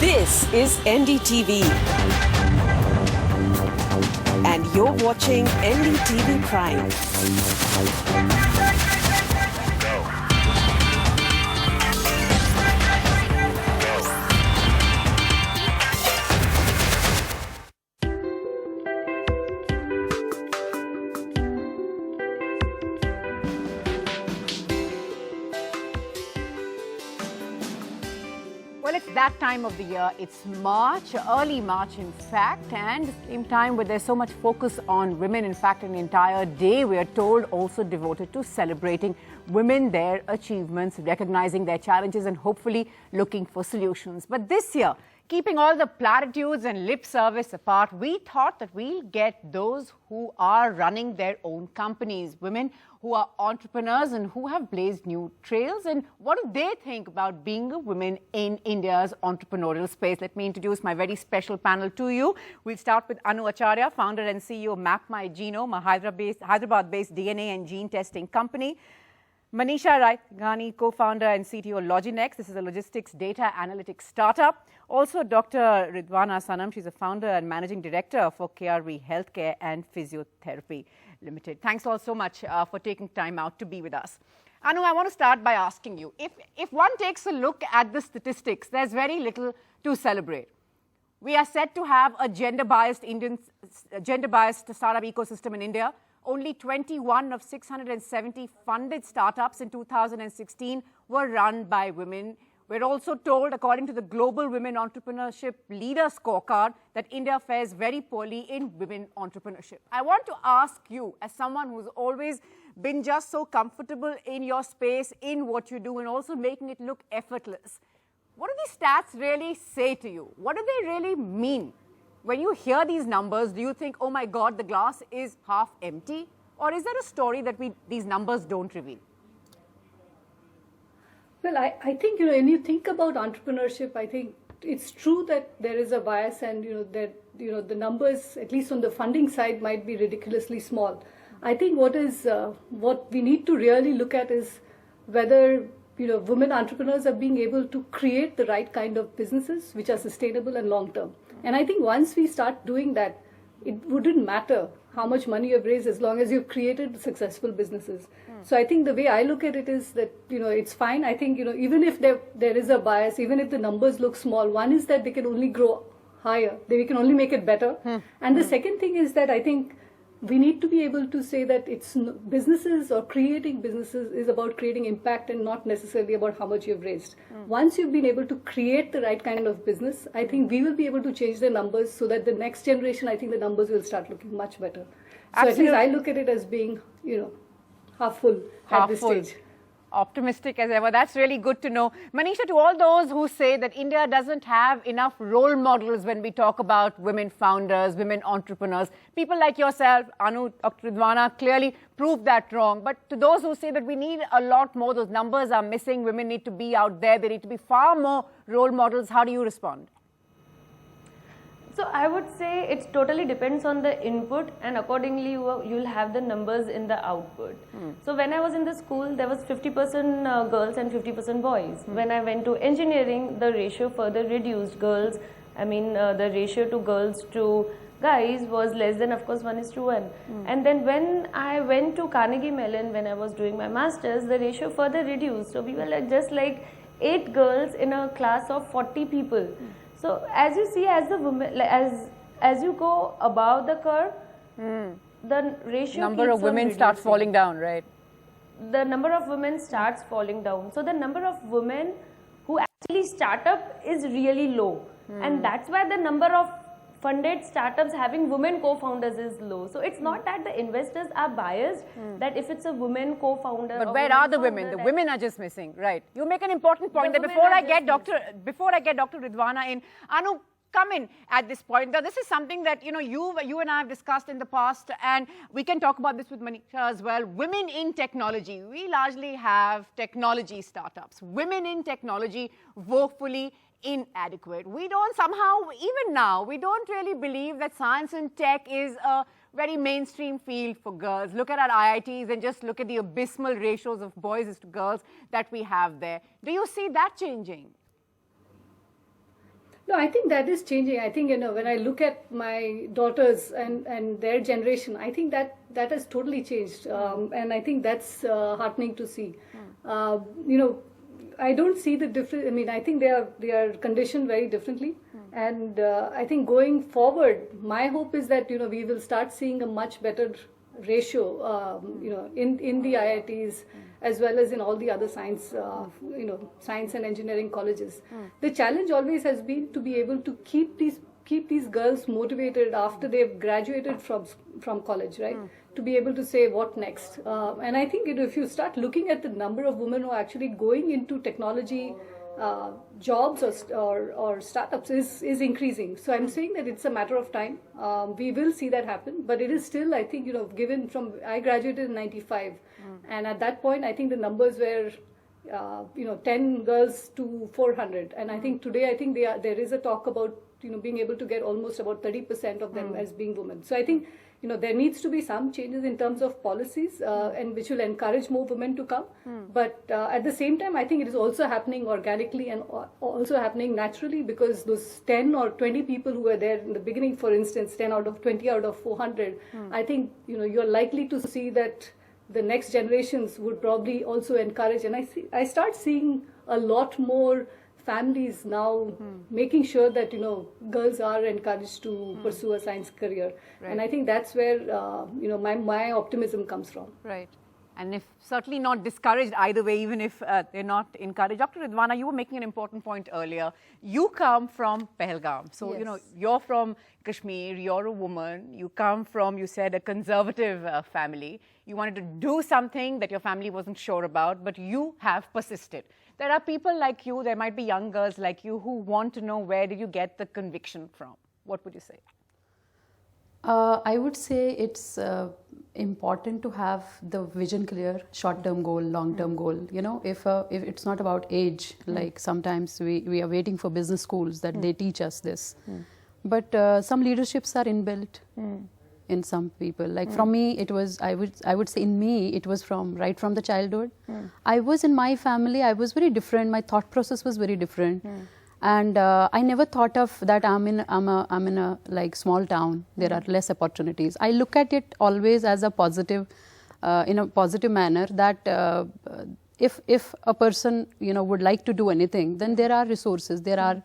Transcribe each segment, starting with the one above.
This is NDTV. And you're watching NDTV Prime. Well, it's that time of the year. It's March, early March in fact, and the same time where there's so much focus on women. In fact, an entire day, we are told, also devoted to celebrating women, their achievements, recognizing their challenges and hopefully looking for solutions. But this year, keeping all the platitudes and lip service apart, we thought that we'll get those who are running their own companies, women who are entrepreneurs and who have blazed new trails. And what do they think about being a woman in India's entrepreneurial space? Let me introduce my very special panel to you. We'll start with Anu Acharya, founder and CEO of Mapmygenome, a Hyderabad-based DNA and gene testing company. Manisha, Raisinghani, co-founder and CTO of Loginext. This is a logistics data analytics startup. Also, Dr. Ridwana Sanam. She's a founder and managing director for KRV Healthcare and Physiotherapy Limited. Thanks all so much for taking time out to be with us. Anu, I want to start by asking you, if one takes a look at the statistics, there's very little to celebrate. We are set to have a gender-biased startup ecosystem in India. Only 21 of 670 funded startups in 2016 were run by women. We're also told, according to the Global Women Entrepreneurship Leader Scorecard, that India fares very poorly in women entrepreneurship. I want to ask you, as someone who's always been just so comfortable in your space, in what you do, and also making it look effortless, what do these stats really say to you? What do they really mean? When you hear these numbers, do you think, oh my God, the glass is half empty? Or is there a story that these numbers don't reveal? Well, I think, when you think about entrepreneurship, I think it's true that there is a bias and, that, the numbers, at least on the funding side, might be ridiculously small. I think what we need to really look at is whether, women entrepreneurs are being able to create the right kind of businesses which are sustainable and long-term. And I think once we start doing that, it wouldn't matter how much money you've raised as long as you've created successful businesses. So I think the way I look at it is that, it's fine. I think, even if there is a bias, even if the numbers look small, one is that they can only grow higher. We can only make it better. And the second thing is that I think we need to be able to say that it's businesses or creating businesses is about creating impact and not necessarily about how much you've raised. Once you've been able to create the right kind of business, I think we will be able to change the numbers so that the next generation, I think the numbers will start looking much better. So at least I look at it as being, half full at this stage. Optimistic as ever. That's really good to know. Manisha, to all those who say that India doesn't have enough role models when we talk about women founders, women entrepreneurs, people like yourself, Anu, Dr. Ridwana, clearly proved that wrong. But to those who say that we need a lot more, those numbers are missing, women need to be out there, there need to be far more role models, how do you respond? So I would say it totally depends on the input, and accordingly you'll have the numbers in the output. So when I was in the school, there was 50% girls and 50% boys. When I went to engineering, the ratio further reduced. The ratio to girls to guys was less than, of course, 1:1. And then when I went to Carnegie Mellon, when I was doing my masters, the ratio further reduced. So we were just like 8 girls in a class of 40 people. So as you see, as the women, as you go above the curve, the ratio number of women starts falling down, right? The number of women starts falling down. So the number of women who actually start up is really low, and that's why the number of funded startups having women co-founders is low. So it's not that the investors are biased, that if it's a woman co-founder. But where are the women? The women are just missing, right? You make an important point that before I get Dr. Ridwana in, Anu, come in at this point. Now, this is something that you and I have discussed in the past, and we can talk about this with Manisha as well. Women in technology. We largely have technology startups. Women in technology, woefully inadequate. We don't somehow, even now, we don't really believe that science and tech is a very mainstream field for girls. Look at our IITs and just look at the abysmal ratios of boys to girls that we have there. Do you see that changing? No, I think that is changing. I think, when I look at my daughters and their generation, I think that has totally changed. And I think that's heartening to see. I don't see the difference. I mean, I think they are conditioned very differently. And I think going forward, my hope is that, we will start seeing a much better ratio, in the IITs as well as in all the other science, science and engineering colleges. The challenge always has been to be able to keep these girls motivated after they've graduated from college, right? To be able to say what next. And I think, if you start looking at the number of women who are actually going into technology jobs or startups is increasing. So I'm saying that it's a matter of time. We will see that happen, but it is still, I think, given from, I graduated in 95, and at that point, I think the numbers were, 10 girls to 400. And I think today, I think there is a talk about, being able to get almost about 30% of them as being women. So I think, there needs to be some changes in terms of policies, and which will encourage more women to come. But at the same time, I think it is also happening organically and also happening naturally, because those 10 or 20 people who were there in the beginning, for instance, 20 out of 400, I think, you're likely to see that the next generations would probably also encourage. And I start seeing a lot more families now making sure that girls are encouraged to pursue a science career. Right. And I think that's where my optimism comes from. Right. And if certainly not discouraged either way, even if they're not encouraged. Dr. Ridwana, you were making an important point earlier. You come from Pahalgam. So, Yes. You're from Kashmir, you're a woman, you come from, you said, a conservative family. You wanted to do something that your family wasn't sure about, but you have persisted. There are people like you, there might be young girls like you who want to know, where did you get the conviction from? What would you say? I would say it's important to have the vision clear, short-term goal, long-term goal. If it's not about age, like sometimes we are waiting for business schools that they teach us this. But some leaderships are inbuilt in some people. Like from me, it was, I would say in me, it was right from the childhood. I was in my family, I was very different. My thought process was very different. And I never thought of that I'm in a like small town. There are less opportunities. I look at it always as a positive, in a positive manner, that if a person would like to do anything, then there are resources, there are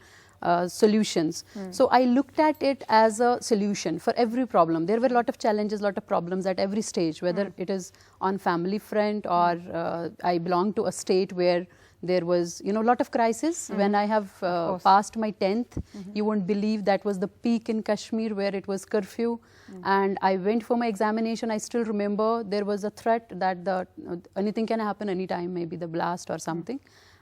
solutions. So I looked at it as a solution for every problem. There were a lot of challenges, a lot of problems at every stage, whether it is on family front or I belong to a state where there was, a lot of crisis. When I have passed my 10th, you won't believe that was the peak in Kashmir where it was curfew. And I went for my examination. I still remember there was a threat that anything can happen anytime, maybe the blast or something.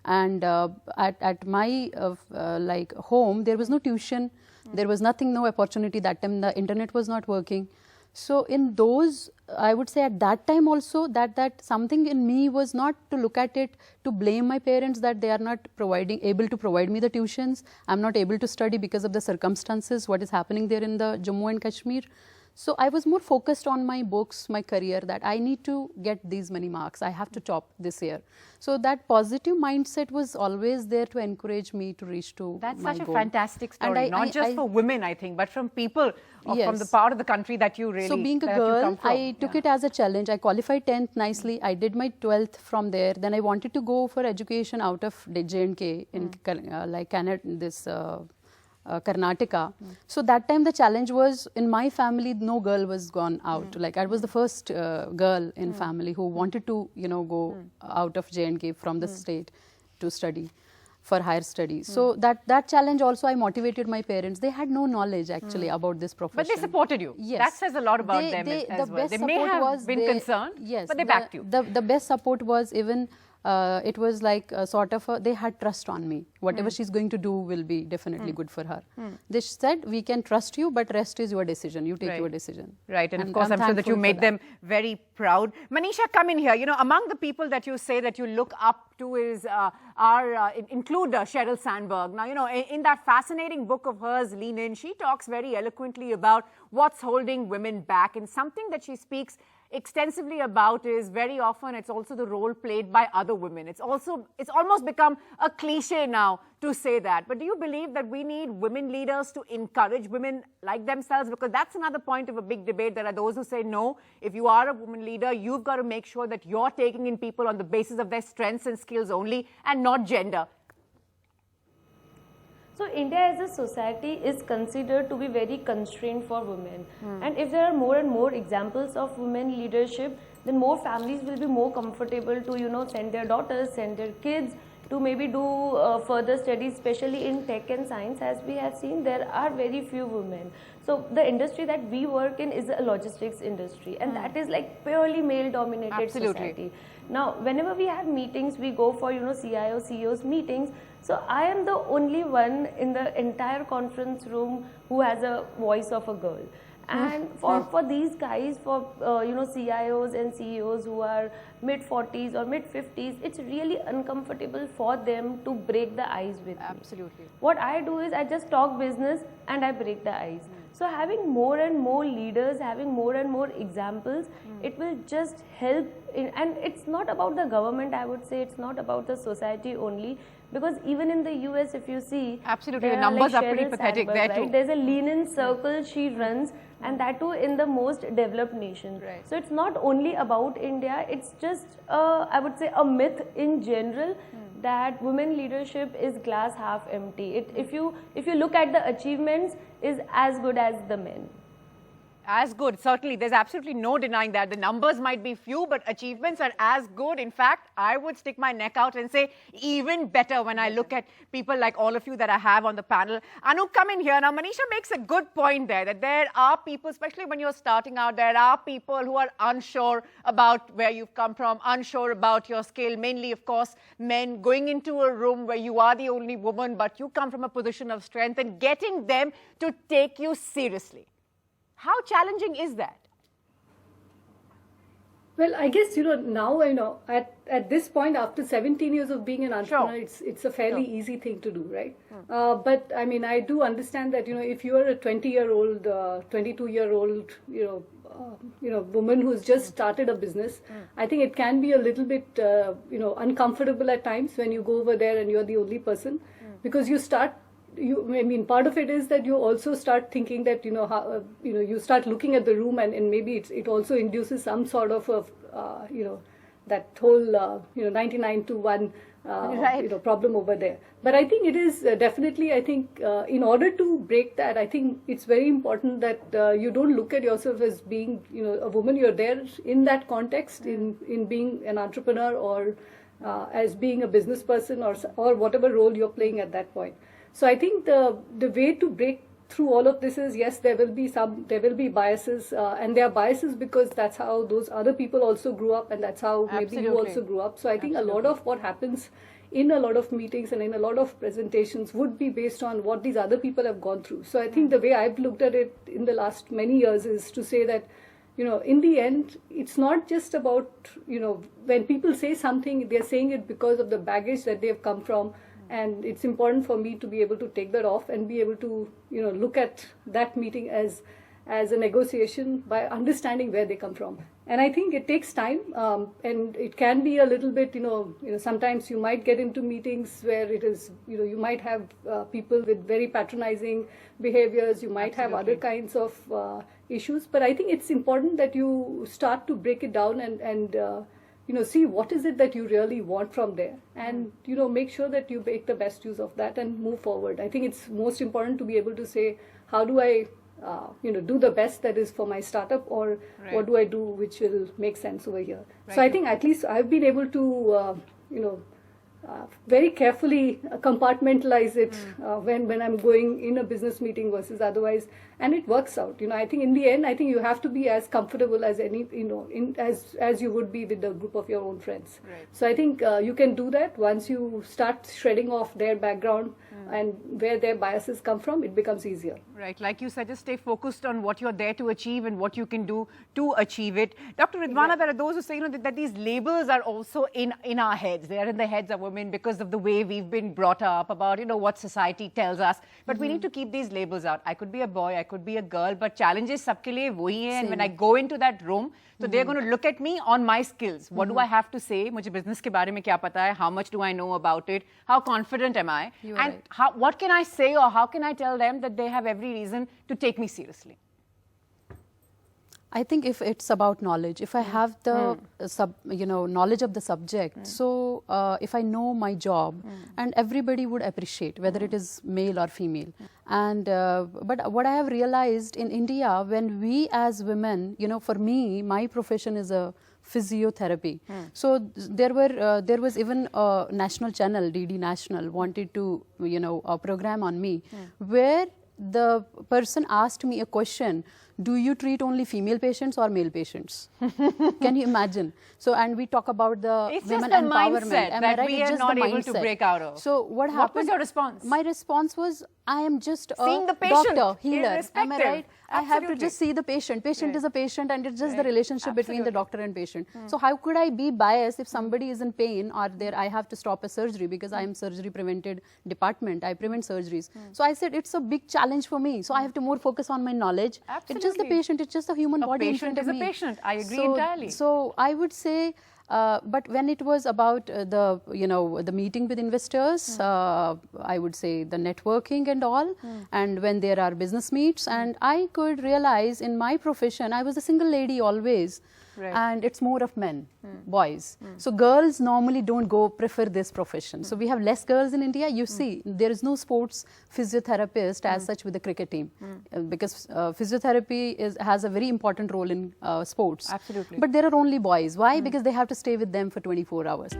And at my like home, there was no tuition. There was nothing, no opportunity. That time the internet was not working. So in those, I would say at that time also that something in me was not to look at it, to blame my parents that they are not able to provide me the tuitions. I'm not able to study because of the circumstances, what is happening there in the Jammu and Kashmir. So I was more focused on my books, my career, that I need to get these many marks. I have to top this year. So that positive mindset was always there to encourage me to reach to That's my such a goal. fantastic story, not just for women, I think, but from people from the part of the country that you really So being a girl, I took it as a challenge. I qualified 10th nicely. I did my 12th from there. Then I wanted to go for education out of J&K in like Canada, Karnataka. So that time the challenge was, in my family, no girl was gone out. Like I was the first girl in family who wanted to, go out of J&K from the state to study for higher studies. So that challenge also, I motivated my parents. They had no knowledge actually about this profession. But they supported you. Yes. That says a lot about them as well. They may have been concerned, but they backed you. The best support was even, it was like sort of, they had trust on me. Whatever she's going to do will be definitely good for her. They said, we can trust you, but rest is your decision. You take your decision. Right, and of course, I'm sure that you made them very proud. Manisha, come in here. Among the people that you say that you look up to include Sheryl Sandberg. Now, in that fascinating book of hers, Lean In, she talks very eloquently about what's holding women back. And something that she speaks extensively about is very often it's also the role played by other women. It's almost become a cliche now to say that. But do you believe that we need women leaders to encourage women like themselves? Because that's another point of a big debate. There are those who say, no, if you are a woman leader, you've got to make sure that you're taking in people on the basis of their strengths and skills only and not gender. So India as a society is considered to be very constrained for women. And if there are more and more examples of women leadership, then more families will be more comfortable to, send their daughters, send their kids to maybe do further studies, especially in tech and science. As we have seen, there are very few women. So the industry that we work in is a logistics industry, and that is like purely male-dominated society. Now, whenever we have meetings, we go for, CIO, CEOs meetings. So I am the only one in the entire conference room who has a voice of a girl. And for these guys, for CIOs and CEOs who are mid-40s or mid-50s, it's really uncomfortable for them to break the ice with me. Absolutely. What I do is I just talk business and I break the ice. So having more and more leaders, having more and more examples, it will just help. And it's not about the government, I would say. It's not about the society only. Because even in the US, if you see, absolutely, the numbers are pretty Sheryl pathetic Sandberg, there too. There's a lean-in circle she runs, and that too in the most developed nation. So it's not only about India, it's just, I would say, a myth in general that women leadership is glass half empty. If you look at the achievements, is as good as the men. As good, certainly. There's absolutely no denying that. The numbers might be few, but achievements are as good. In fact, I would stick my neck out and say even better when I look at people like all of you that I have on the panel. Anu, come in here. Now, Manisha makes a good point there, that there are people, especially when you're starting out, there are people who are unsure about where you've come from, unsure about your skill, mainly, of course, men going into a room where you are the only woman, but you come from a position of strength, and getting them to take you seriously. How challenging is that? Well, I guess, now at this point, after 17 years of being an entrepreneur, it's a fairly easy thing to do, right? But I mean, I do understand that, if you are a 20-year-old, 22-year-old, woman who's just started a business, I think it can be a little bit, uncomfortable at times when you go over there and you're the only person, because you start. Part of it is that you also start thinking that, you start looking at the room and maybe it also induces some sort of, that whole, 99 to 1, problem over there. But I think it is definitely, in order to break that, I think it's very important that you don't look at yourself as being, a woman. You're there in that context, in being an entrepreneur or as being a business person or whatever role you're playing at that point. So I think the way to break through all of this is, yes, there will be biases, and there are biases because that's how those other people also grew up, and that's how maybe you also grew up. So I think a lot of what happens in a lot of meetings and in a lot of presentations would be based on what these other people have gone through. So I think the way I've looked at it in the last many years is to say that, in the end, it's not just about, when people say something, they're saying it because of the baggage that they've come from. And it's important for me to be able to take that off and be able to, look at that meeting as a negotiation by understanding where they come from. And I think it takes time, and it can be a little bit, sometimes you might get into meetings where it is, you might have people with very patronizing behaviors, you might have other kinds of issues. But I think it's important that you start to break it down and see what is it that you really want from there, and make sure that you make the best use of that and move forward. I think it's most important to be able to say, how do I do the best that is for my startup, or what do I do which will make sense over here. So I think at least I've been able to very carefully compartmentalize it when I'm going in a business meeting versus otherwise, and it works out. I think in the end, I think you have to be as comfortable as any, as you would be with a group of your own friends. So I think you can do that once you start shredding off their background and where their biases come from. It becomes easier. Right, like you said, just stay focused on what you're there to achieve and what you can do to achieve it. Dr. Ridwana, there are those who say, that these labels are also in our heads. They are in the heads of women women because of the way we've been brought up, about, you know, what society tells us. But we need to keep these labels out. I could be a boy, I could be a girl, but challenges sabke liye wohi hai. And when I go into that room, so they're going to look at me on my skills. What do I have to say? Mujhe business ke bare mein kya pata hai? How much do I know about it? How confident am I? And what can I say, or how can I tell them that they have every reason to take me seriously? I think if it's about knowledge, if I have the knowledge of the subject, so if I know my job, and everybody would appreciate whether it is male or female. And but what I have realized in India, when we as women, you know, for me, my profession is a physiotherapy. So there was even a national channel, DD National, wanted to, you know, a program on me, where the person asked me a question: do you treat only female patients or male patients? Can you imagine? So, and we talk about the women empowerment. Mindset that we are not able to break out of. So what happened? What was your response? My response was, I am just seeing a the patient, doctor, healer. Am I right? I have to just see the patient. Patient is a patient, and it's just the relationship between the doctor and patient. So how could I be biased if somebody is in pain, or there I have to stop a surgery because I am surgery prevented department. I prevent surgeries. So I said it's a big challenge for me. So I have to more focus on my knowledge. It's just the patient. It's just a human body in front of me. A patient is a patient. I agree entirely. So I would say, but when it was about the meeting with investors, I would say the networking and all, and when there are business meets, and I could realize in my profession, I was a single lady always. Right. And it's more of men, boys. So girls normally don't prefer this profession. So we have less girls in India. You see, there is no sports physiotherapist as such with the cricket team, because physiotherapy has a very important role in sports. Absolutely. But there are only boys. Why? Because they have to stay with them for 24 hours.